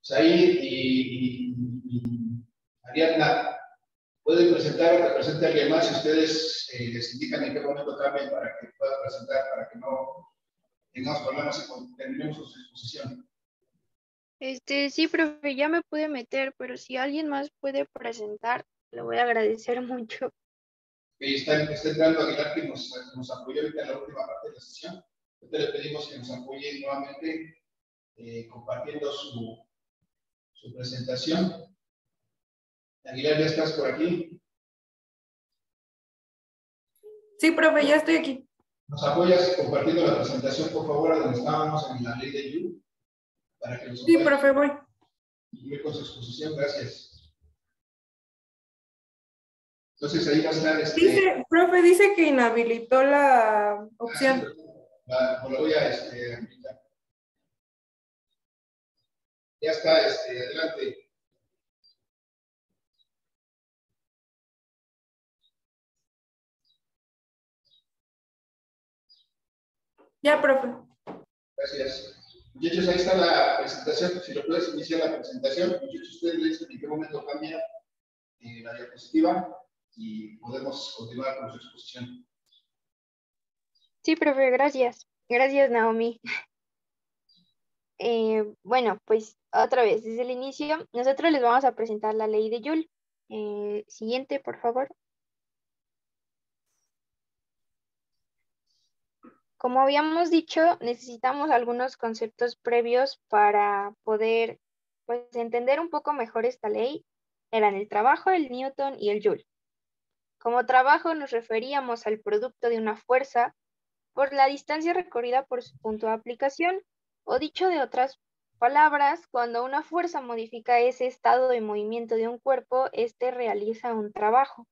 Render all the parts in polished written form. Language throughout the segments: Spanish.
Said y Ariadna, pueden presentar o que presente a alguien más si ustedes les indican en qué momento cambien para que puedan presentar, para que no tengamos problemas y terminemos su exposición. Sí, profe, ya me pude meter, pero si alguien más puede presentar, le voy a agradecer mucho. Está entrando Aguilar, que nos apoyó ahorita en la última parte de la sesión. Entonces le pedimos que nos apoye nuevamente compartiendo su presentación. Aguilar, ¿ya estás por aquí? Sí, profe, ya estoy aquí. ¿Nos apoyas compartiendo la presentación, por favor, a donde estábamos en la ley de You? Para que los Sí, profe, voy. Y con su exposición, gracias. Entonces ahí va a estar Profe, dice que inhabilitó la opción. Lo voy a habilitar. Ya está, adelante. Ya, profe. Gracias. Muchachos, ahí está la presentación. Si lo puedes iniciar la presentación, muchachos, ustedes le dicen en qué momento cambia la diapositiva y podemos continuar con su exposición. Sí, profe, gracias. Gracias, Naomi. Bueno, pues otra vez, desde el inicio, nosotros les vamos a presentar la ley de Joule. Siguiente, por favor. Como habíamos dicho, necesitamos algunos conceptos previos para poder, pues, entender un poco mejor esta ley. Eran el trabajo, el Newton y el Joule. Como trabajo nos referíamos al producto de una fuerza por la distancia recorrida por su punto de aplicación, o dicho de otras palabras, cuando una fuerza modifica ese estado de movimiento de un cuerpo, éste realiza un trabajo.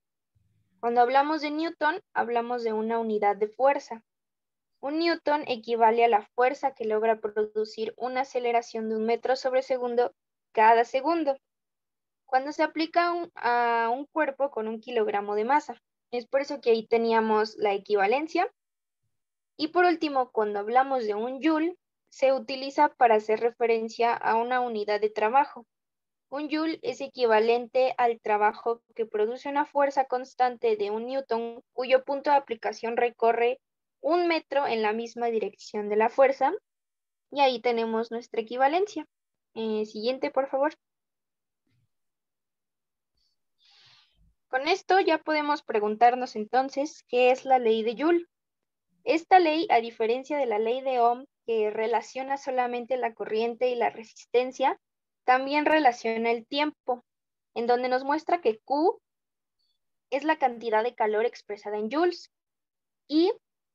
Cuando hablamos de Newton, hablamos de una unidad de fuerza. Un newton equivale a la fuerza que logra producir una aceleración de 1 metro sobre segundo cada segundo, cuando se aplica a un cuerpo con 1 kilogramo de masa. Es por eso que ahí teníamos la equivalencia. Y por último, cuando hablamos de un joule, se utiliza para hacer referencia a una unidad de trabajo. Un joule es equivalente al trabajo que produce una fuerza constante de 1 newton cuyo punto de aplicación recorre 1 metro en la misma dirección de la fuerza. Y ahí tenemos nuestra equivalencia. Siguiente, por favor. Con esto ya podemos preguntarnos entonces, ¿qué es la ley de Joule? Esta ley, a diferencia de la ley de Ohm, que relaciona solamente la corriente y la resistencia, también relaciona el tiempo, en donde nos muestra que Q es la cantidad de calor expresada en joules, y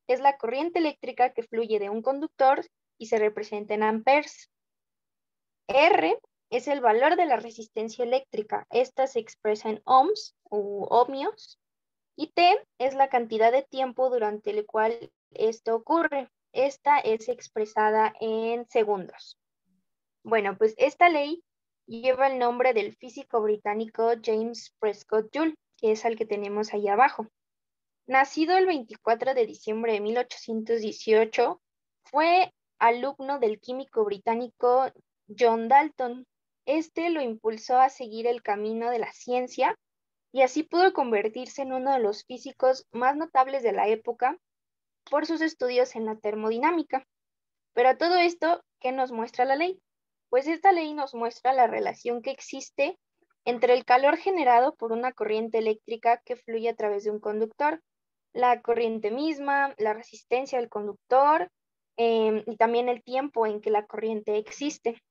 es la corriente eléctrica que fluye de un conductor y se representa en amperes. R es el valor de la resistencia eléctrica. Esta se expresa en ohms u ohmios. Y T es la cantidad de tiempo durante el cual esto ocurre. Esta es expresada en segundos. Bueno, pues esta ley lleva el nombre del físico británico James Prescott Joule, que es el que tenemos ahí abajo. Nacido el 24 de diciembre de 1818, fue alumno del químico británico John Dalton. Este lo impulsó a seguir el camino de la ciencia y así pudo convertirse en uno de los físicos más notables de la época por sus estudios en la termodinámica. Pero todo esto, ¿qué nos muestra la ley? Pues esta ley nos muestra la relación que existe entre el calor generado por una corriente eléctrica que fluye a través de un conductor, la corriente misma, la resistencia del conductor y también el tiempo en que la corriente existe.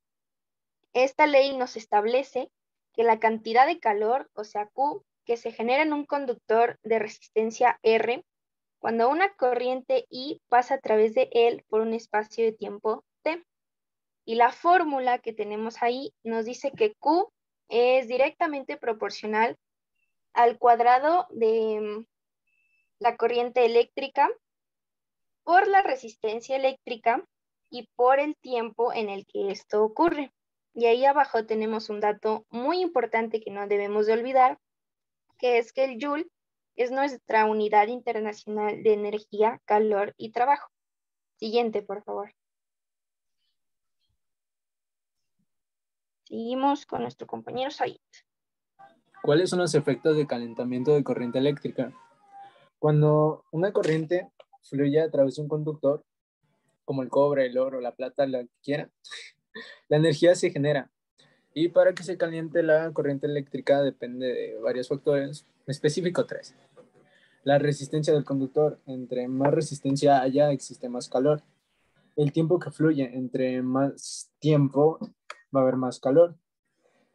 Esta ley nos establece que la cantidad de calor, o sea Q, que se genera en un conductor de resistencia R, cuando una corriente I pasa a través de él por un espacio de tiempo T. Y la fórmula que tenemos ahí nos dice que Q es directamente proporcional al cuadrado de la corriente eléctrica por la resistencia eléctrica y por el tiempo en el que esto ocurre. Y ahí abajo tenemos un dato muy importante que no debemos de olvidar, que es que el Joule es nuestra unidad internacional de energía, calor y trabajo. Siguiente, por favor. Seguimos con nuestro compañero Said. ¿Cuáles son los efectos de calentamiento de corriente eléctrica? Cuando una corriente fluye a través de un conductor, como el cobre, el oro, la plata, la que quiera, la energía se genera. Y para que se caliente la corriente eléctrica depende de varios factores, en específico 3. La resistencia del conductor. Entre más resistencia haya, existe más calor. El tiempo que fluye. Entre más tiempo va a haber más calor.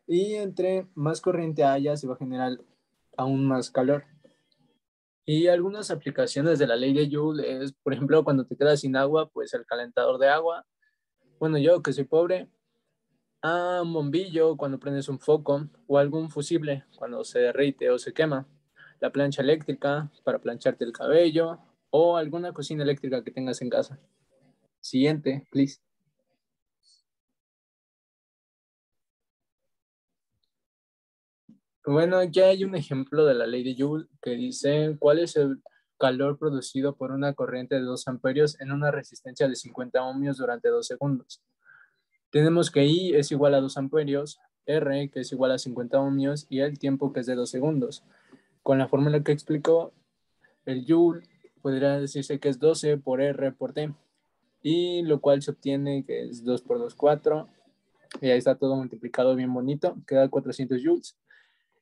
Y entre más corriente haya, se va a generar aún más calor. Y algunas aplicaciones de la ley de Joule es, por ejemplo, cuando te quedas sin agua, pues el calentador de agua. Bueno, yo que soy pobre, un bombillo cuando prendes un foco o algún fusible cuando se derrite o se quema. La plancha eléctrica para plancharte el cabello o alguna cocina eléctrica que tengas en casa. Siguiente, please. Bueno, aquí hay un ejemplo de la ley de Joule que dice cuál es el calor producido por una corriente de 2 amperios en una resistencia de 50 ohmios durante 2 segundos. Tenemos que I es igual a 2 amperios, R que es igual a 50 ohmios y el tiempo que es de 2 segundos. Con la fórmula que explicó, el Joule podría decirse que es 12 por R por T, y lo cual se obtiene que es 2 por 2, 4, y ahí está todo multiplicado bien bonito, queda 400 joules,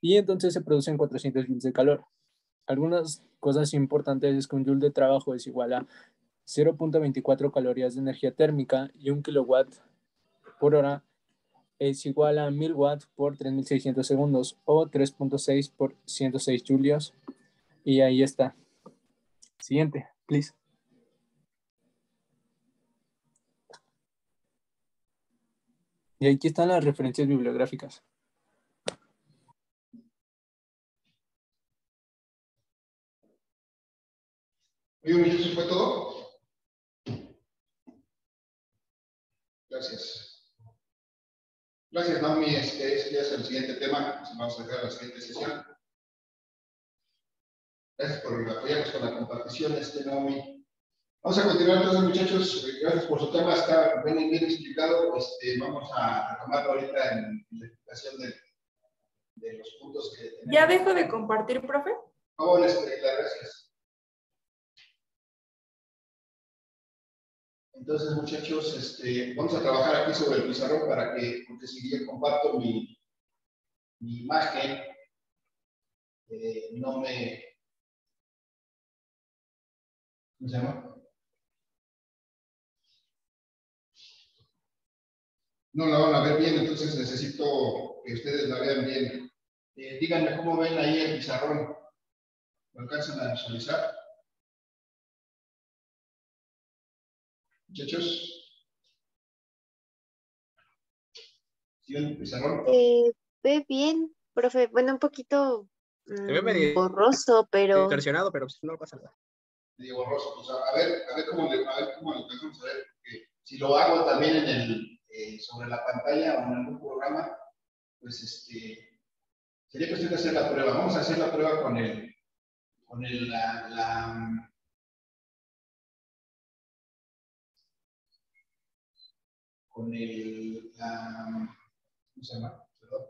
y entonces se producen 400 joules de calor. Algunas cosas importantes es que un joule de trabajo es igual a 0.24 calorías de energía térmica y 1 kilowatt por hora es igual a 1000 watts por 3600 segundos o 3.6 por 106 julios. Y ahí está. Siguiente, please. Y aquí están las referencias bibliográficas. Muy bien, ¿eso fue todo? Gracias. Gracias, Naomi. Este ya es el siguiente tema. Vamos a dejar a la siguiente sesión. Gracias por apoyarnos con la compartición, Naomi. Vamos a continuar entonces, muchachos. Gracias por su tema. Está bien explicado. Vamos a retomarlo ahorita en la explicación de los puntos que tenemos. ¿Ya dejo de compartir, profe? Por favor, gracias. Entonces, muchachos, vamos a trabajar aquí sobre el pizarrón porque si yo comparto mi imagen, no me... ¿Cómo se llama? No la van a ver bien, entonces necesito que ustedes la vean bien. Díganme cómo ven ahí el pizarrón. ¿Lo alcanzan a visualizar? Muchachos. ¿Sí ven el pizarrón? Ve bien, profe. Bueno, un poquito Se ve medio borroso, pero... distorsionado, pero no pasa nada. Medio borroso. Pues a ver cómo le alcanzamos a ver. Porque si lo hago también sobre la pantalla o en algún programa, pues sería cuestión de hacer la prueba. Vamos a hacer la prueba con ¿cómo se llama? Perdón.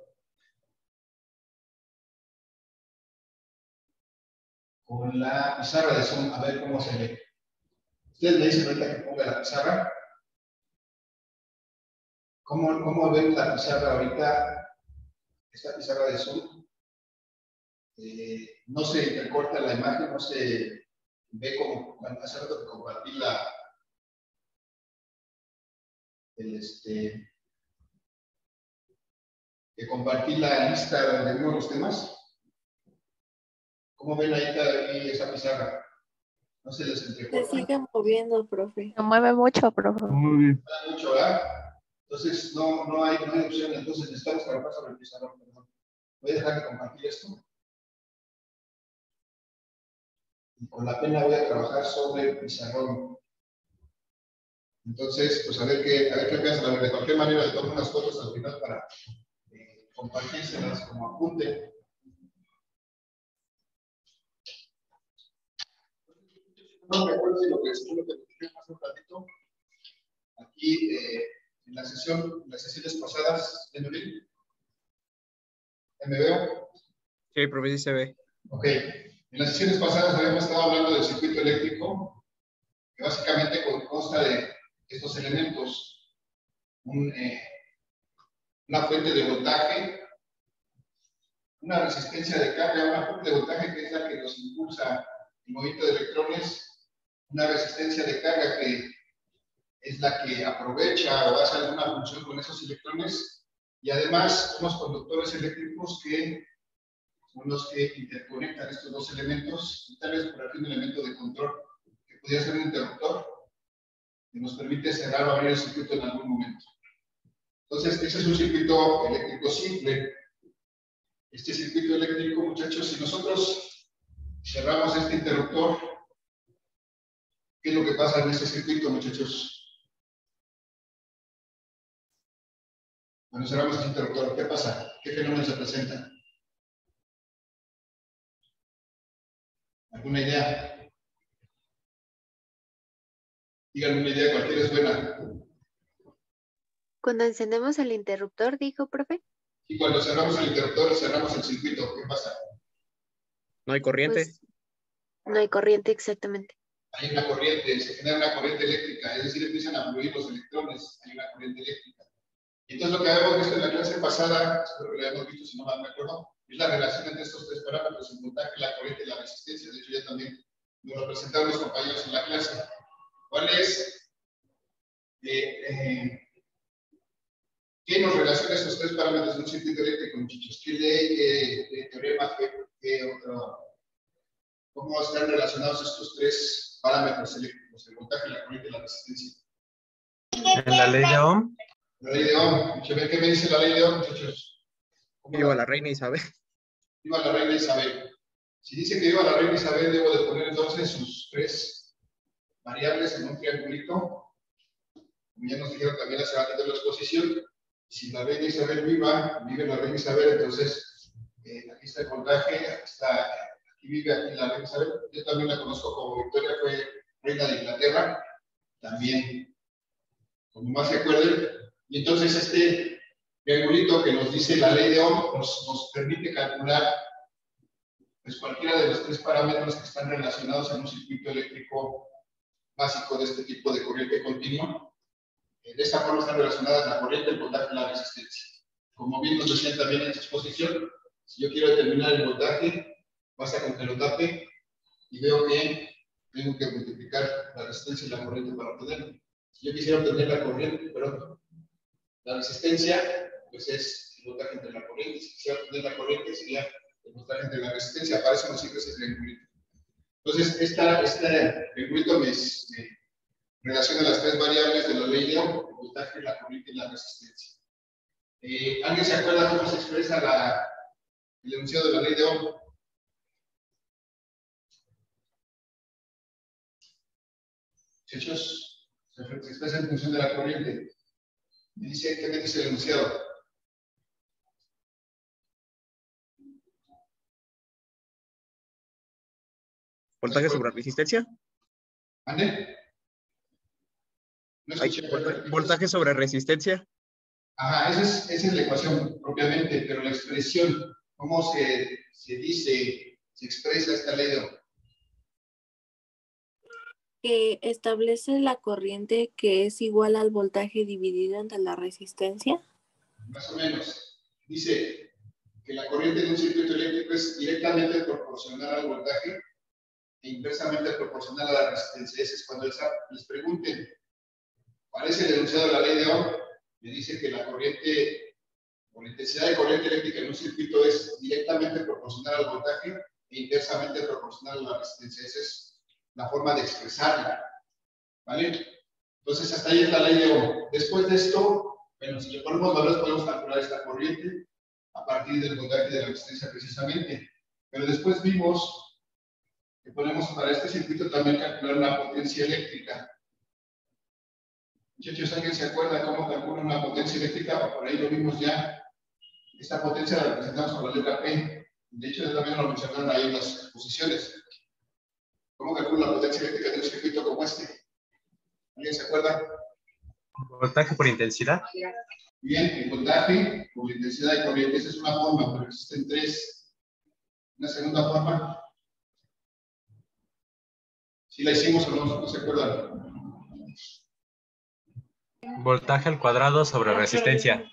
Con la pizarra de Zoom, a ver cómo se ve. Ustedes me dicen ahorita que ponga la pizarra. ¿Cómo ven la pizarra ahorita? Esta pizarra de Zoom. No se intercorta la imagen, no se ve como hace rato que compartí que compartí la lista de nuevos temas. ¿Cómo ven ahí esa pizarra? No se les entrecorta. Se sigue moviendo, profe. Se mueve mucho, profe. Muy bien. Mucho, ¿verdad? Entonces, no hay opción. Entonces, necesitamos trabajar sobre el pizarrón. Perdón. Voy a dejar de compartir esto. Y con la pena voy a trabajar sobre el pizarrón. Entonces, pues a ver qué piensan. De cualquier manera, le tomo unas fotos al final para compartírselas como apunte. No me acuerdo de lo que dije hace un ratito. Aquí en la las sesiones pasadas, ¿me veo? Sí, profe, sí se ve. Ok. En las sesiones pasadas habíamos estado hablando del circuito eléctrico, que básicamente consta de estos elementos. Una fuente de voltaje, una resistencia de carga, una fuente de voltaje que es la que nos impulsa el movimiento de electrones, una resistencia de carga que es la que aprovecha o hace alguna función con esos electrones, y además unos conductores eléctricos que son los que interconectan estos dos elementos, y tal vez por aquí un elemento de control que podría ser un interruptor que nos permite cerrar o abrir el circuito en algún momento. Entonces, ese es un circuito eléctrico simple. Este circuito eléctrico, muchachos, si nosotros cerramos este interruptor, ¿qué es lo que pasa en este circuito, muchachos? Cuando cerramos este interruptor, ¿qué pasa? ¿Qué fenómeno se presenta? ¿Alguna idea? Díganme una idea, cualquiera es buena. Cuando encendemos el interruptor, dijo, profe. Y cuando cerramos el interruptor, cerramos el circuito, ¿qué pasa? No hay corriente. Pues, no hay corriente exactamente. Hay una corriente, se genera una corriente eléctrica, es decir, empiezan a fluir los electrones, hay una corriente eléctrica. Y entonces lo que habíamos visto en la clase pasada, espero que lo hayamos visto si no mal me acuerdo, es la relación entre estos tres parámetros, el voltaje, la corriente y la resistencia. De hecho, ya también nos lo presentaron los compañeros en la clase. ¿Cuál es? ¿Qué nos relaciona estos tres parámetros de un circuito eléctrico, muchachos? ¿Qué ley, qué teorema, qué otro? ¿Cómo están relacionados estos tres parámetros eléctricos, el voltaje, la corriente y la resistencia? En la ley de Ohm. La ley de Ohm. ¿Qué me dice la ley de Ohm, muchachos? Viva la reina Isabel. Viva la reina Isabel. Si dice que viva la reina Isabel, debo de poner entonces sus tres variables en un triangulito. Como ya nos dijeron también hace ratito en la exposición, si la reina Isabel vive la reina Isabel, entonces aquí está el voltaje, aquí vive aquí la reina Isabel. Yo también la conozco como Victoria, fue reina de Inglaterra, también, como más se acuerden. Y entonces este triangulito que nos dice la ley de Ohm nos permite calcular pues, cualquiera de los tres parámetros que están relacionados en un circuito eléctrico básico de este tipo de corriente continua. De esta forma están relacionadas la corriente, el voltaje y la resistencia. Como bien nos decían también en esta exposición, si yo quiero determinar el voltaje, basta con que lo tape y veo que tengo que multiplicar la resistencia y la corriente para obtenerlo. Si yo quisiera obtener la corriente, perdón, la resistencia, pues es el voltaje entre la corriente. Si quisiera obtener la corriente, sería el voltaje entre la resistencia. Para eso nos sirve ese triangulito. Entonces, este triangulito me relaciona las tres variables de la ley de Ohm, el voltaje, la corriente y la resistencia. ¿Alguien se acuerda cómo se expresa el enunciado de la ley de Ohm? Muchachos, se expresa en función de la corriente. ¿Qué me dice el enunciado? ¿Voltaje sobre resistencia? ¿Ande? No escuché. ¿Voltaje sobre resistencia? Ajá, esa es la ecuación propiamente, pero la expresión, ¿cómo se dice, se expresa esta ley de Ohm? Que establece la corriente que es igual al voltaje dividido entre la resistencia. Más o menos. Dice que la corriente de un circuito eléctrico es directamente proporcional al voltaje e inversamente proporcional a la resistencia. Ese es cuando les pregunten cuál es el enunciado de la ley de Ohm. Me dice que la corriente o la intensidad de corriente eléctrica en un circuito es directamente proporcional al voltaje e inversamente proporcional a la resistencia. Esa es la forma de expresarla, ¿vale? Entonces, hasta ahí es la ley de Ohm. Después de esto, bueno, si le ponemos valores, podemos calcular esta corriente a partir del voltaje de la resistencia precisamente. Pero después vimos que podemos para este circuito también calcular una potencia eléctrica. Muchachos, ¿alguien se acuerda cómo calcula una potencia eléctrica? Por ahí lo vimos ya. Esta potencia la representamos con la letra P. De hecho, también lo mencionaron ahí en las exposiciones. ¿Cómo calcula la potencia eléctrica de un circuito como este? ¿Alguien se acuerda? Voltaje por intensidad. Bien, el voltaje por intensidad de corriente, esa es una forma, pero existen tres. Una segunda forma. ¿Sí la hicimos o no se acuerdan? Voltaje al cuadrado sobre resistencia.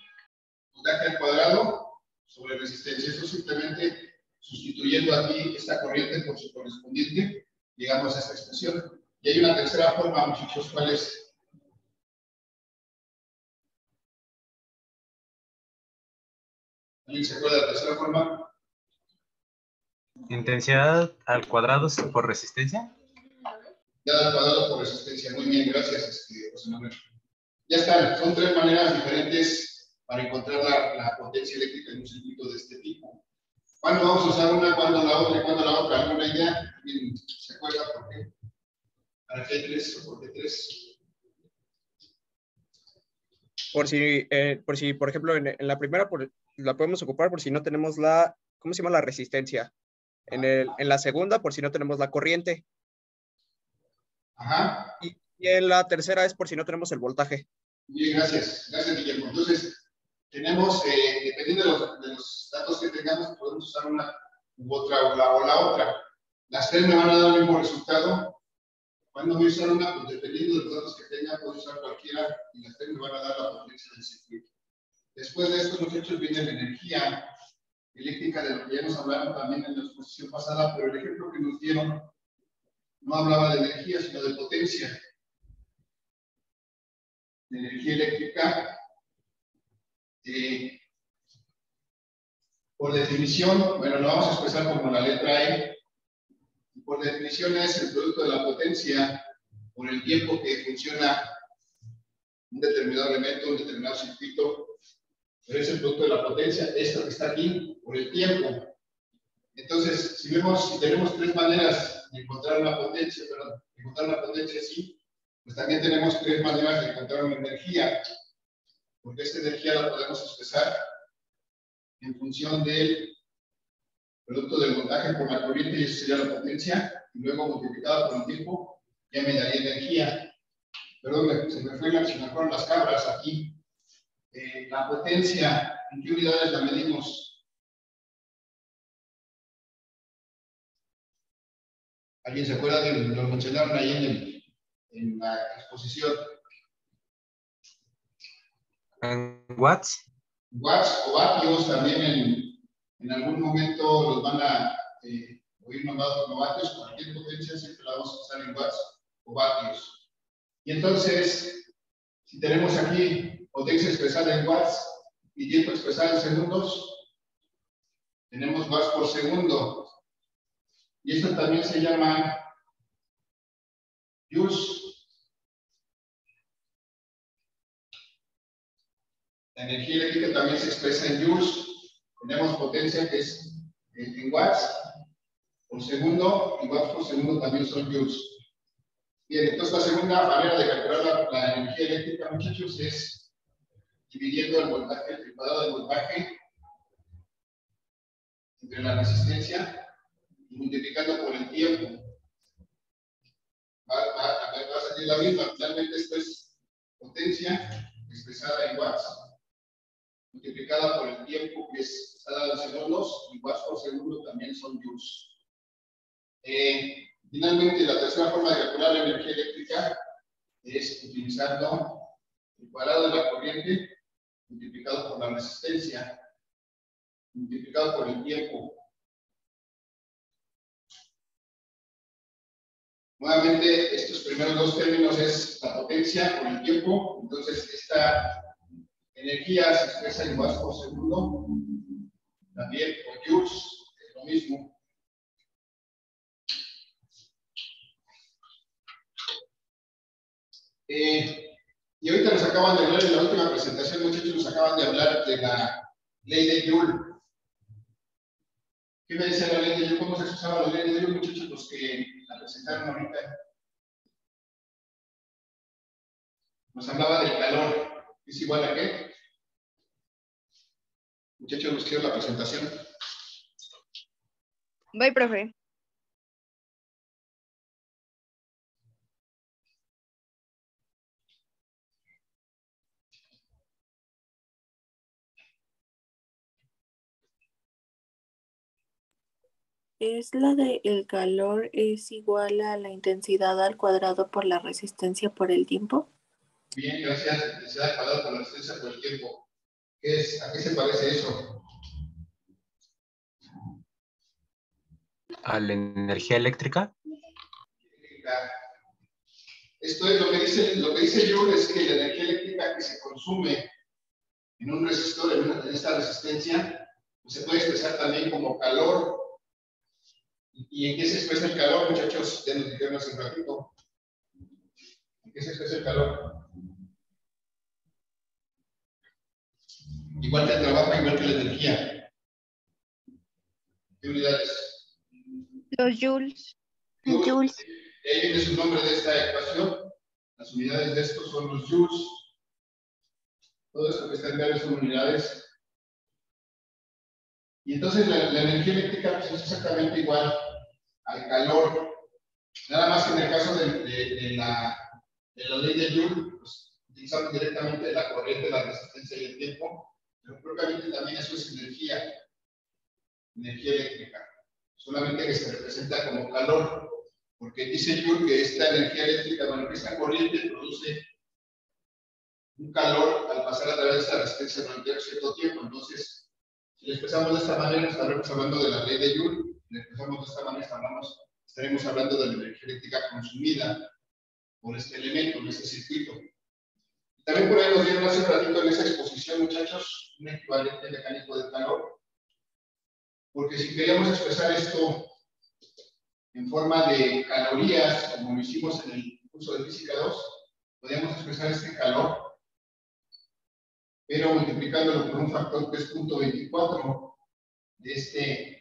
Voltaje al cuadrado sobre resistencia. Eso simplemente sustituyendo aquí esta corriente por su correspondiente, llegamos a esta expresión. Y hay una tercera forma, muchachos, ¿cuál es? ¿Alguien se acuerda de la tercera forma? Intensidad al cuadrado por resistencia. Dada al cuadrado por resistencia. Muy bien, gracias, José Manuel. Ya están, son tres maneras diferentes para encontrar la potencia eléctrica en un circuito de este tipo. ¿Cuándo vamos a usar una, cuándo la otra y cuándo la otra? ¿Alguna idea? ¿Alguien se acuerda por qué? ¿Para qué hay tres o por qué tres? Por si, por ejemplo, en la primera la podemos ocupar por si no tenemos la, ¿cómo se llama? La resistencia. En la segunda, por si no tenemos la corriente. Ajá. Y en la tercera es por si no tenemos el voltaje. Bien, gracias. Gracias, Guillermo. Entonces, tenemos, dependiendo de los datos que tengamos, podemos usar una u otra o la otra. Las tres me van a dar el mismo resultado. Cuando voy a usar una, pues dependiendo de los datos que tenga, puedo usar cualquiera y las tres me van a dar la potencia del circuito. Después de estos muchachos viene la energía eléctrica, de lo que ya nos hablaron también en la exposición pasada, pero el ejemplo que nos dieron no hablaba de energía, sino de potencia. De energía eléctrica, por definición, bueno, lo vamos a expresar como la letra E. Por definición es el producto de la potencia por el tiempo que funciona un determinado elemento, un determinado circuito, pero es el producto de la potencia, esto que está aquí, por el tiempo. Entonces, si tenemos tres maneras de encontrar una potencia, sí, pues también tenemos tres maneras de encontrar una energía, porque esta energía la podemos expresar en función del producto del voltaje por la corriente, y eso sería la potencia, y luego multiplicada por el tiempo, ya me daría energía. Perdón, se me fueron las cabras aquí. La potencia, ¿en qué unidades la medimos? ¿Alguien se acuerda de lo mencionaron ahí en la exposición? ¿En watts? Watts o vatios también en algún momento los van a oír nombrados como vatios. Cualquier potencia siempre la vamos a usar en watts o vatios. Y entonces, si tenemos aquí potencia expresada en watts y tiempo expresado en segundos, tenemos watts por segundo. Y esto también se llama joules. La energía eléctrica también se expresa en joules. Tenemos potencia que es en watts por segundo, y watts por segundo también son joules. Bien, entonces la segunda manera de calcular la energía eléctrica, muchachos, es dividiendo el voltaje, el cuadrado del voltaje entre la resistencia y multiplicando por el tiempo. Va a salir la misma. Finalmente esto es potencia expresada en watts multiplicada por el tiempo, que está dado en segundos, y watts por segundo también son joules. Finalmente, la tercera forma de calcular la energía eléctrica es utilizando el cuadrado de la corriente multiplicado por la resistencia multiplicado por el tiempo. Nuevamente, estos primeros dos términos es la potencia por el tiempo. Entonces, esta energía se expresa en watts por segundo, también por joules, es lo mismo. Y ahorita nos acaban de hablar en la última presentación, muchachos, nos acaban de hablar de la ley de Joule. ¿Qué me decía la ley de Joule? ¿Cómo se usaba la ley de Joule, muchachos, los que la presentaron ahorita? Nos hablaba del calor. ¿Es igual a qué? Muchachos, ¿nos quiero la presentación? Voy, profe. Es la de el calor es igual a la intensidad al cuadrado por la resistencia por el tiempo. Bien, gracias. Intensidad al cuadrado por la resistencia por el tiempo. ¿A qué se parece eso? ¿A la energía eléctrica? Esto es lo que dice Joule, es que la energía eléctrica que se consume en un resistor, en esta resistencia, pues se puede expresar también como calor. ¿Y en qué se expresa el calor, muchachos? Ya nos dijeron hace un ratito. ¿En qué se expresa el calor? Igual que el trabajo, igual que la energía. ¿Qué unidades? Los joules. Joules. Ahí viene su nombre de esta ecuación. Las unidades de estos son los joules. Todo esto que está en verde son unidades. Y entonces la energía eléctrica pues, es exactamente igual al calor. Nada más que en el caso de la ley de Joule, pues, utilizamos directamente la corriente, la resistencia y el tiempo, pero propiamente también eso es energía eléctrica. Solamente que se representa como calor, porque dice Joule que esta energía eléctrica, bueno, que esta corriente produce un calor al pasar a través de esta resistencia durante cierto tiempo. Entonces, si le expresamos de esta manera, estaremos hablando de la ley de Joule. Si le expresamos de esta manera, estaremos hablando de la energía eléctrica consumida por este elemento, en este circuito. Y también por ahí nos dieron hace un ratito en esa exposición, muchachos, un equivalente mecánico de calor. Porque si queríamos expresar esto en forma de calorías, como lo hicimos en el curso de Física 2, podríamos expresar este calor, pero multiplicándolo por un factor que es 0.24 de este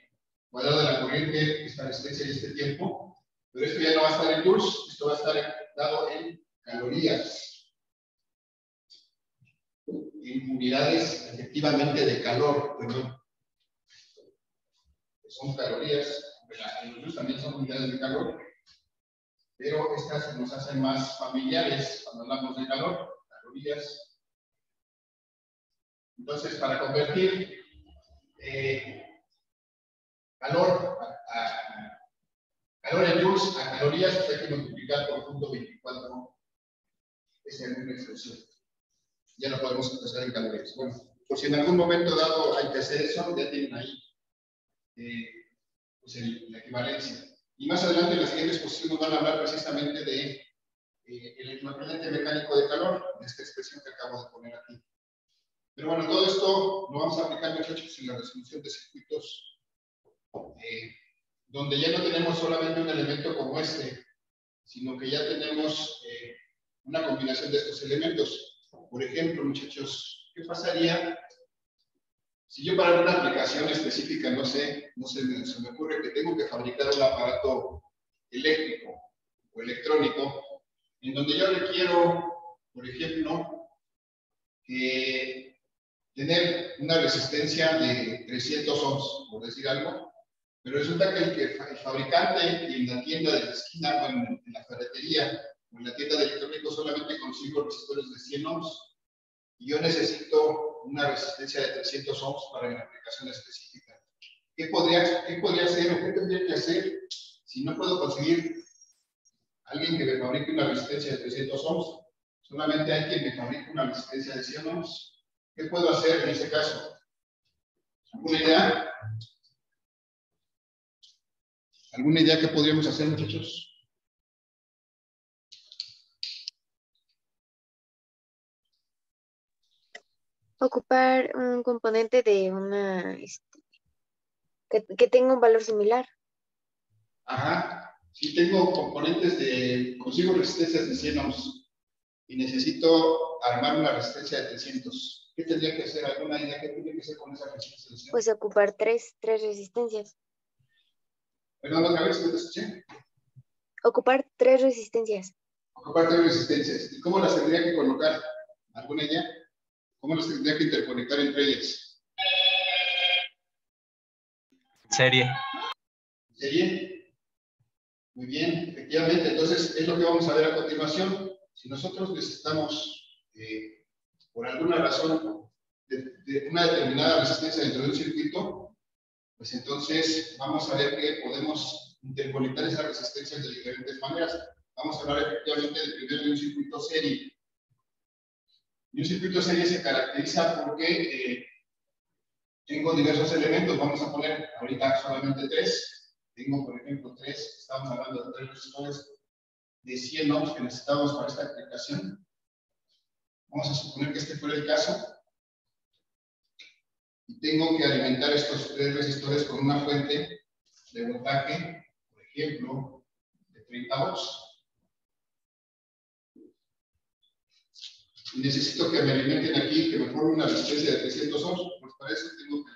cuadrado de la corriente, esta resistencia y este tiempo. Pero esto ya no va a estar en joules, esto va a estar dado en calorías, en unidades efectivamente de calor, perdón. Son calorías, en los joules también son unidades de calor, pero estas se nos hacen más familiares cuando hablamos de calor, calorías. Entonces, para convertir calor en joules a calorías, pues hay que multiplicar por 0.24 esa misma expresión. Ya lo podemos expresar en calorías. Bueno, por si en algún momento dado hay que hacer eso, ya tienen ahí pues la equivalencia. Y más adelante en la siguiente exposición nos van a hablar precisamente de el equivalente mecánico de calor, de esta expresión que acabo de poner aquí. Pero bueno, todo esto lo vamos a aplicar, muchachos, en la resolución de circuitos, donde ya no tenemos solamente un elemento como este, sino que ya tenemos una combinación de estos elementos. Por ejemplo, muchachos, ¿qué pasaría si yo para una aplicación específica, no sé, se me ocurre que tengo que fabricar un aparato eléctrico o electrónico, en donde yo requiero, por ejemplo, tener una resistencia de 300 ohms, por decir algo, pero resulta que el fabricante en la tienda de la esquina, o en la ferretería, o en la tienda de electrónicos solamente consigo resistores de 100 ohms, y yo necesito una resistencia de 300 ohms para una aplicación específica. ¿Qué podría hacer o qué tendría que hacer si no puedo conseguir alguien que me fabrique una resistencia de 300 ohms? Solamente hay quien me fabrique una resistencia de 100 ohms. ¿Qué puedo hacer en ese caso? ¿Alguna idea? ¿Alguna idea que podríamos hacer, muchachos? Ocupar un componente de una, que tenga un valor similar. Ajá. Si tengo componentes consigo resistencias de 100 ohms y necesito armar una resistencia de 300. ¿Qué tendría que hacer? ¿Alguna idea? ¿Qué tendría que hacer con esa resistencia de 100? Pues ocupar tres resistencias. Perdón, otra vez, ¿no te escuché? Ocupar tres resistencias. Ocupar tres resistencias. ¿Y cómo las tendría que colocar? ¿Alguna idea? ¿Cómo las tendría que interconectar entre ellas? Serie. ¿Serie? Muy bien, efectivamente. Entonces, es lo que vamos a ver a continuación. Si nosotros necesitamos, por alguna razón, de una determinada resistencia dentro de un circuito, pues entonces vamos a ver que podemos interconectar esas resistencias de diferentes maneras. Vamos a hablar efectivamente primero de un circuito serie. Y un circuito serie se caracteriza porque tengo diversos elementos. Vamos a poner ahorita solamente 3. Tengo, por ejemplo, 3. Estamos hablando de 3 resistores de 100 ohms que necesitamos para esta aplicación. Vamos a suponer que este fuera el caso. Y tengo que alimentar estos 3 resistores con una fuente de voltaje, por ejemplo, de 30 volts. Y necesito que me alimenten aquí, que me forme una resistencia de 300 ohms. Pues para eso tengo que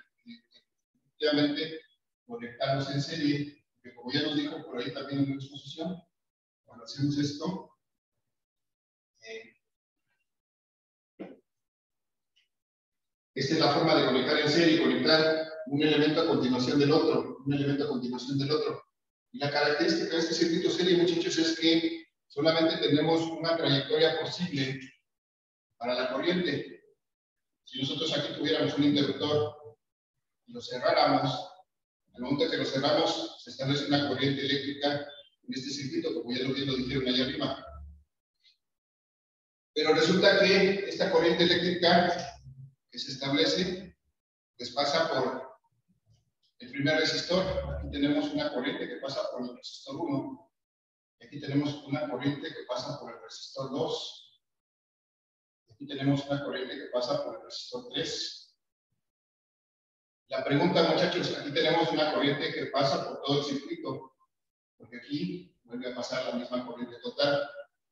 efectivamente conectarlos en serie, que como ya nos dijo por ahí también en la exposición, cuando hacemos esto, esta es la forma de conectar en serie, conectar un elemento a continuación del otro, un elemento a continuación del otro. Y la característica de este circuito serie, muchachos, es que solamente tenemos una trayectoria posible para la corriente. Si nosotros aquí tuviéramos un interruptor y lo cerráramos, al momento que lo cerramos, se establece una corriente eléctrica en este circuito, como ya lo dijeron allá arriba. Pero resulta que esta corriente eléctrica que se establece, pues pasa por el primer resistor. Aquí tenemos una corriente que pasa por el resistor 1. Y aquí tenemos una corriente que pasa por el resistor 2. Y aquí tenemos una corriente que pasa por el resistor 3. La pregunta, muchachos, aquí tenemos una corriente que pasa por todo el circuito, porque aquí vuelve a pasar la misma corriente total.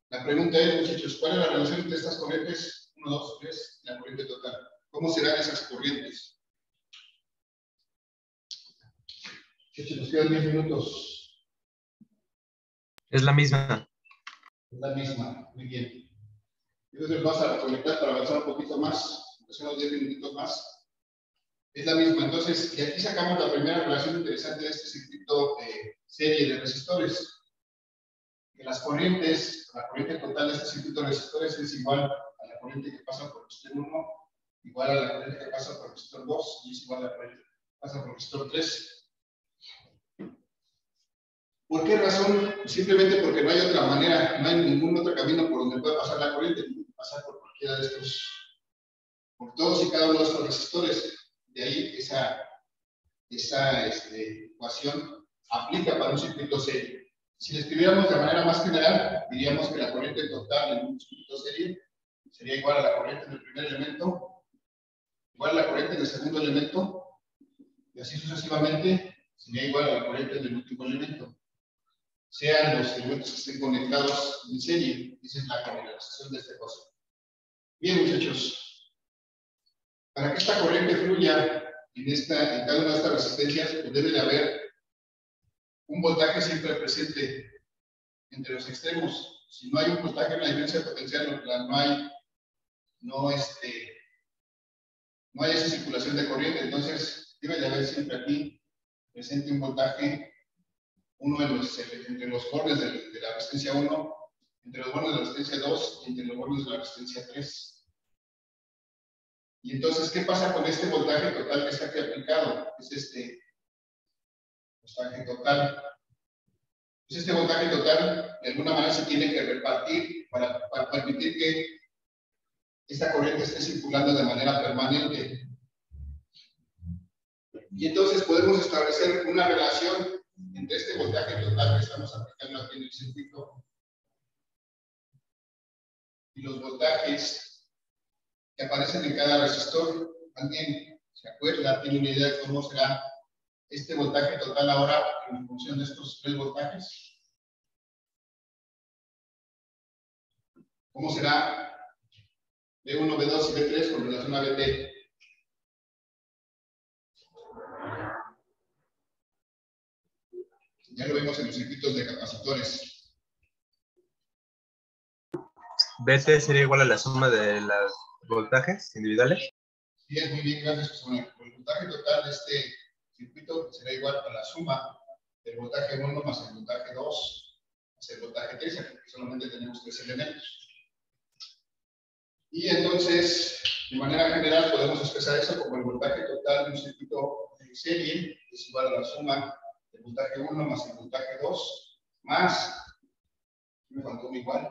La pregunta es, muchachos, ¿cuál es la relación entre estas corrientes? 1, 2, 3, y la corriente total. ¿Cómo serán esas corrientes? Muchachos, nos quedan 10 minutos. Es la misma. Es la misma, muy bien. Entonces vamos a conectar para avanzar un poquito más, unos 10 minutitos más. Es la misma. Entonces, de aquí sacamos la primera relación interesante de este circuito serie de resistores. Que las corrientes, la corriente total de este circuito de resistores es igual a la corriente que pasa por el resistor 1, igual a la corriente que pasa por el resistor 2 y es igual a la corriente que pasa por el resistor 3. ¿Por qué razón? Simplemente porque no hay otra manera, no hay ningún otro camino por donde pueda pasar la corriente, tiene que pasar por cualquiera de estos, por todos y cada uno de estos resistores. De ahí esa ecuación aplica para un circuito serie. Si lo escribiéramos de manera más general, diríamos que la corriente total en un circuito serie sería igual a la corriente del primer elemento, igual a la corriente del segundo elemento, y así sucesivamente sería igual a la corriente del último elemento. Sean los elementos que estén conectados en serie. Esa es la generalización de esta cosa. Bien, muchachos. Para que esta corriente fluya en cada una de estas resistencias, pues debe de haber un voltaje siempre presente entre los extremos. Si no hay un voltaje en la diferencia de potencial, no hay esa circulación de corriente. Entonces, debe de haber siempre aquí presente un voltaje, entre los bordes de la resistencia 1, entre los bordes de la resistencia 2 y entre los bordes de la resistencia 3. Y entonces, ¿qué pasa con este voltaje total que está aquí aplicado? Es este voltaje total. Pues este voltaje total, de alguna manera, se tiene que repartir para permitir que esta corriente esté circulando de manera permanente. Y entonces podemos establecer una relación entre este voltaje total que estamos aplicando aquí en el circuito y los voltajes que aparecen en cada resistor. ¿Alguien se acuerda, tiene una idea de cómo será este voltaje total ahora en función de estos 3 voltajes? ¿Cómo será B1, B2 y B3 con relación a BT? Ya lo vimos en los circuitos de capacitores. BT sería igual a la suma de los voltajes individuales. Sí, es muy bien, gracias, José. El voltaje total de este circuito será igual a la suma del voltaje 1 más el voltaje 2 más el voltaje 3, aquí solamente tenemos 3 elementos. Y entonces, De manera general podemos expresar eso como el voltaje total de un circuito de serie es igual a la suma del voltaje 1 más el voltaje 2 más, me faltó un igual,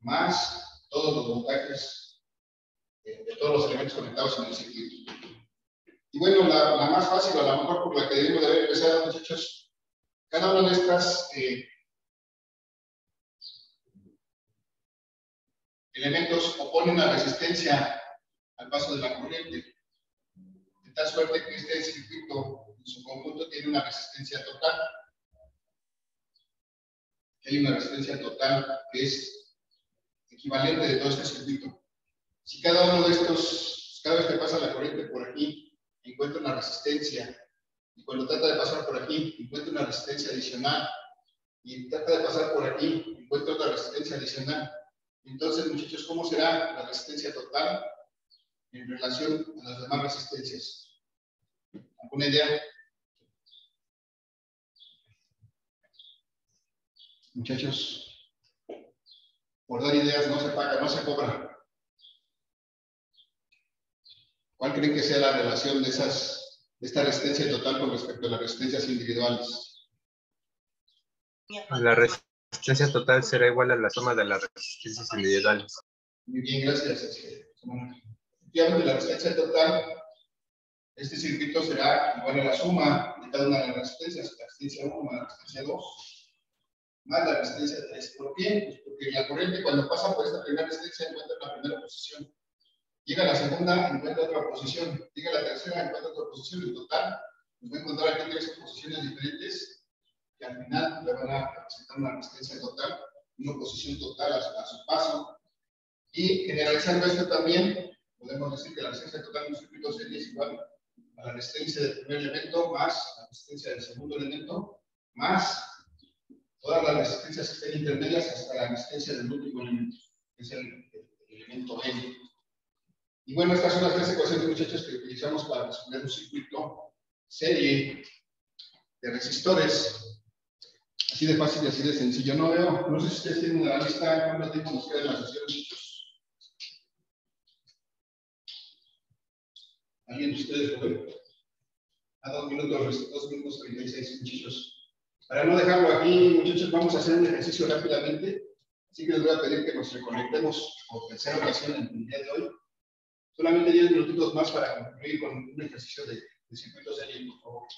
más todos los voltajes de todos los elementos conectados en el circuito. Y bueno, la más fácil, a lo mejor por la que debemos de haber empezado, muchachos, cada una de estas elementos opone una resistencia al paso de la corriente, de tal suerte que este circuito en su conjunto tiene una resistencia total. Hay una resistencia total que es equivalente de todo este circuito. Si cada uno de estos, cada vez que pasa la corriente por aquí, encuentra una resistencia, y cuando trata de pasar por aquí, encuentra una resistencia adicional, y trata de pasar por aquí, encuentra otra resistencia adicional. Entonces, muchachos, ¿cómo será la resistencia total en relación a las demás resistencias? ¿Alguna idea? Muchachos, por dar ideas no se paga, no se cobra. ¿Cuál creen que sea la relación de esta resistencia total con respecto a las resistencias individuales? La resistencia total será igual a la suma de las resistencias individuales. Muy bien, gracias. Efectivamente, la resistencia total, este circuito será igual a la suma de cada una de las resistencias, la resistencia 1 más la resistencia 2, más la resistencia 3. ¿Por qué? Pues porque la corriente cuando pasa por esta primera resistencia encuentra la primera posición. Llega a la segunda, encuentra otra posición. Llega a la tercera, encuentra otra posición. En total, nos va a encontrar aquí 3 posiciones diferentes que al final le van a representar una resistencia total, una oposición total a su paso. Y generalizando esto también, podemos decir que la resistencia total de un circuito serie es igual a la resistencia del primer elemento más la resistencia del segundo elemento más todas las resistencias que estén intermedias hasta la resistencia del último elemento, que es el elemento N. Y bueno, estas son las 3 ecuaciones, muchachos, que utilizamos para resolver un circuito serie de resistores. Así de fácil y así de sencillo. No sé si ustedes tienen la lista, cuánto tiempo nos queda en la sesión, muchachos. ¿Alguien de ustedes lo ve? A 2 minutos 36, muchachos. Para no dejarlo aquí, muchachos, vamos a hacer un ejercicio rápidamente. Así que les voy a pedir que nos reconectemos por tercera ocasión en el día de hoy. Solamente 10 minutitos más para concluir con un ejercicio de circuito serie, por favor.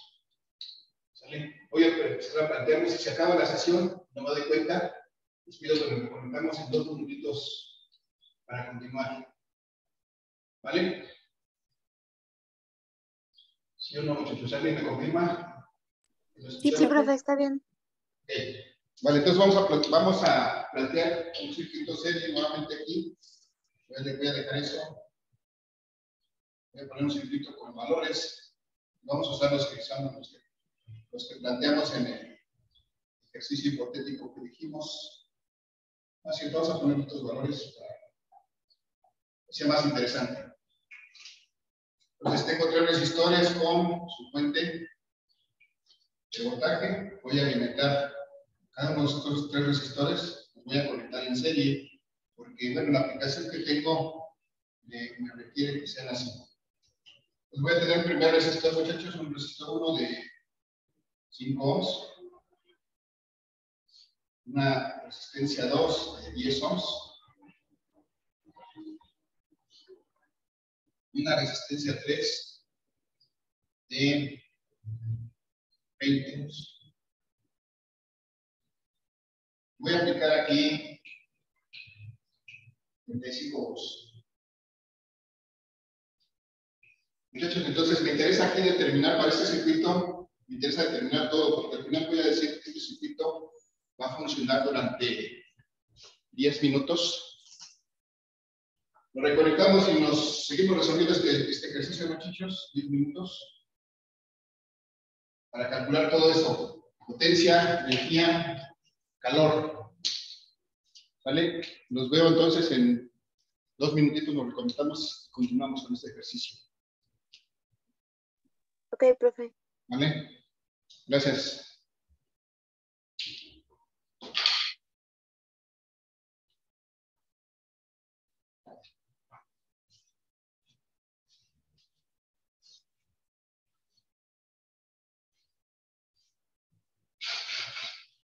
¿Sale? Voy a empezar a plantearme, si se acaba la sesión, no me doy cuenta, les pido que nos reconectamos en 2 minutitos para continuar. ¿Vale? ¿Sí o no, muchachos? ¿Alguien me confirma? Sí, profe, está bien. Okay. Vale, entonces vamos a plantear un circuito serie nuevamente aquí. Voy a dejar eso. Voy a poner un circuito con valores. Vamos a usar los que planteamos en el ejercicio hipotético que dijimos. Así que vamos a poner estos valores para que sea más interesante. Entonces tengo 3 resistores con su fuente de voltaje. Voy a alimentar cada uno de estos 3 resistores. Los voy a conectar en serie porque bueno, la aplicación que tengo me requiere que sean así. Pues voy a tener el primer resistor, muchachos, un resistor 1 de 5 ohms, una resistencia 2 de 10 ohms, y una resistencia 3 de 20 ohms. Voy a aplicar aquí 35 ohms. Muchachos, entonces me interesa aquí determinar para este circuito, me interesa determinar todo, porque al final voy a decir que este circuito va a funcionar durante 10 minutos. Nos reconectamos y nos seguimos resolviendo este ejercicio, muchachos, 10 minutos, para calcular todo esto: potencia, energía, calor. ¿Vale? Los veo entonces en 2 minutitos, nos reconectamos y continuamos con este ejercicio. Ok, profe. ¿Vale? Gracias.